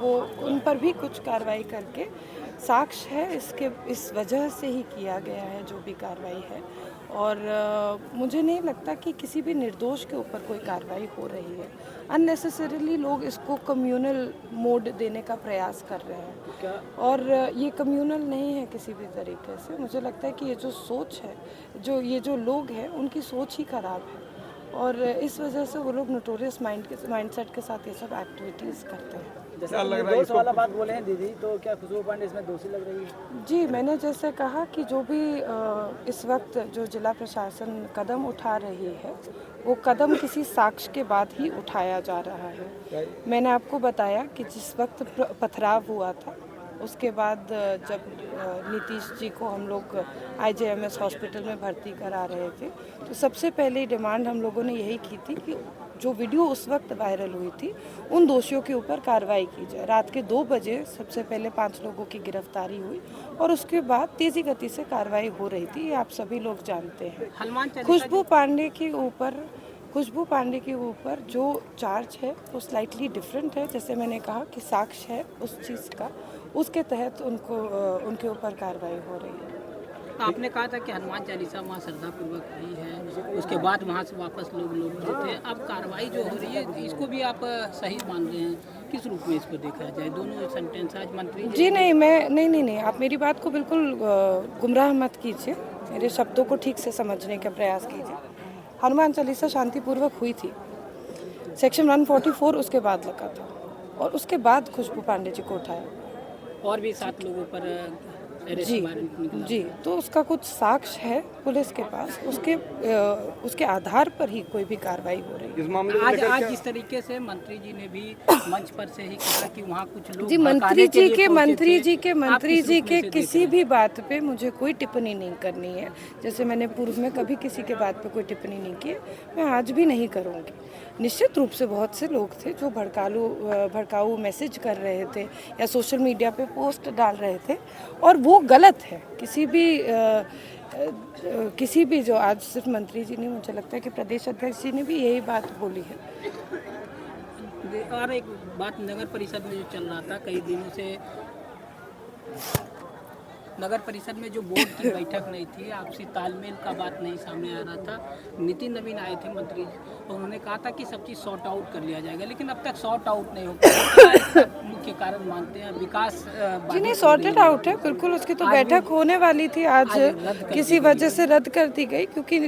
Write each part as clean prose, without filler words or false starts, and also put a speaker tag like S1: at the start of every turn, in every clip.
S1: वो उन पर भी कुछ कार्रवाई करके साक्ष्य है इस वजह से ही किया गया है जो भी कार्रवाई है। और मुझे नहीं लगता कि किसी भी निर्दोष के ऊपर कोई कार्रवाई हो रही है। अननेसेसरीली लोग इसको कम्युनल मोड देने का प्रयास कर रहे हैं और ये कम्युनल नहीं है किसी भी तरीके से। मुझे लगता है कि ये जो सोच है, ये जो लोग हैं, उनकी सोच ही खराब है और इस वजह से वो लोग नोटोरियस माइंडसेट के साथ ये सब एक्टिविटीज़ करते हैं।
S2: जैसे निर्दोष वाला बात बोले हैं दीदी, तो क्या खुशबू पांडे इसमें दोषी लग रही है?
S1: जी, मैंने जैसे कहा कि जो भी इस वक्त जो जिला प्रशासन कदम उठा रही है, वो कदम किसी साक्ष्य के बाद ही उठाया जा रहा है। मैंने आपको बताया कि जिस वक्त पथराव हुआ था, उसके बाद जब नीतीश जी को हम लोग IJMS हॉस्पिटल में भर्ती करा रहे थे, तो सबसे पहले डिमांड हम लोगों ने यही की थी कि जो वीडियो उस वक्त वायरल हुई थी, उन दोषियों के ऊपर कार्रवाई की जाए। रात के 2 बजे सबसे पहले 5 लोगों की गिरफ्तारी हुई और उसके बाद तेज़ी गति से कार्रवाई हो रही थी, ये आप सभी लोग जानते हैं। खुशबू पांडे के ऊपर जो चार्ज है वो स्लाइटली डिफरेंट है। जैसे मैंने कहा कि साक्ष्य है उस चीज़ का, उसके तहत उनके ऊपर कार्रवाई हो रही है।
S3: आपने कहा था कि हनुमान चालीसा वहाँ श्रद्धापूर्वक हुई है, उसके बाद वहाँ से वापस लोग लौट थे। अब कार्रवाई जो हो रही है इसको भी आप सही मान रहे हैं? किस रूप में इसको देखा जाए, दोनों सेंटेंस आज मंत्री
S1: जी नहीं, आप मेरी बात को बिल्कुल गुमराह मत कीजिए, मेरे शब्दों को ठीक से समझने का प्रयास कीजिए। हनुमान चालीसा शांतिपूर्वक हुई थी, सेक्शन 144 उसके बाद लगा था और उसके बाद खुशबू पांडे जी को उठाया
S3: और भी 7 लोगों पर
S1: जी, तो उसका कुछ साक्ष्य है पुलिस के पास, उसके आधार पर ही कोई भी कार्रवाई हो रही है।
S2: इस मामले
S3: आज जिस तरीके से मंत्री जी ने भी मंच पर से ही कहा कि वहाँ कुछ लोग
S1: जी, मंत्री जी के किसी भी बात पे मुझे कोई टिप्पणी नहीं करनी है। जैसे मैंने पूर्व में कभी किसी के बात पे कोई टिप्पणी नहीं की, मैं आज भी नहीं करूँगी। निश्चित रूप से बहुत से लोग थे जो भड़काऊ मैसेज कर रहे थे या सोशल मीडिया पे पोस्ट डाल रहे थे और वो गलत है। किसी भी जो आज सिर्फ मंत्री जी ने, मुझे लगता है कि प्रदेश अध्यक्ष जी ने भी यही बात बोली है।
S3: और एक बात नगर परिषद में जो चल रहा था कई दिनों से, नगर परिषद में जो बोर्ड की बैठक नहीं थी, आपसी तालमेल का बात नहीं सामने आ रहा था। नितिन नवीन आए थे मंत्री, तो उन्होंने कहा था कि सब चीज़ सॉर्ट आउट कर लिया जाएगा, लेकिन अब तक सॉर्ट आउट नहीं हो पाया। मुख्य कारण मानते हैं विकास
S1: जी नहीं, सॉर्टेड आउट है बिल्कुल। उसकी तो बैठक होने वाली थी, आज किसी वजह से रद्द कर दी गई क्योंकि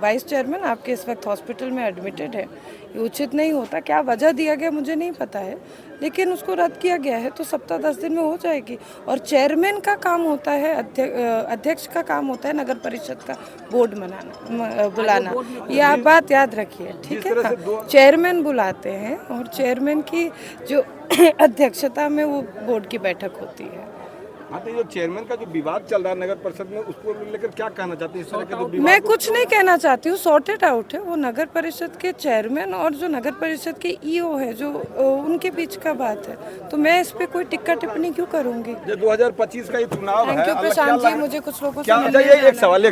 S1: वाइस चेयरमैन आपके इस वक्त हॉस्पिटल में एडमिटेड है। ये उचित नहीं होता, क्या वजह दिया गया मुझे नहीं पता है, लेकिन उसको रद्द किया गया है तो सप्ताह 10 दिन में हो जाएगी। और चेयरमैन का काम होता है, अध्यक्ष का काम होता है नगर परिषद का बोर्ड बुलाना। ये आप बात याद रखिए, ठीक है ना? चेयरमैन बुलाते हैं और चेयरमैन की जो अध्यक्षता में वो बोर्ड की बैठक होती है।
S2: हाँ, तो जो चेयरमैन का जो विवाद चल रहा है नगर परिषद में, उसको लेकर क्या कहना चाहते हैं? इस तरह के जो विवाद,
S1: मैं कुछ नहीं कहना चाहती हूँ, सॉर्टेड आउट है। वो नगर परिषद के चेयरमैन और जो नगर परिषद के EO है, जो उनके बीच का बात है, तो मैं इस पे कोई टिक्का टिप्पणी क्यों करूँगी?
S2: 2025 का ये चुनाव है।
S1: थैंक यू प्रशांत जी, मुझे कुछ लोगों से
S2: एक सवाल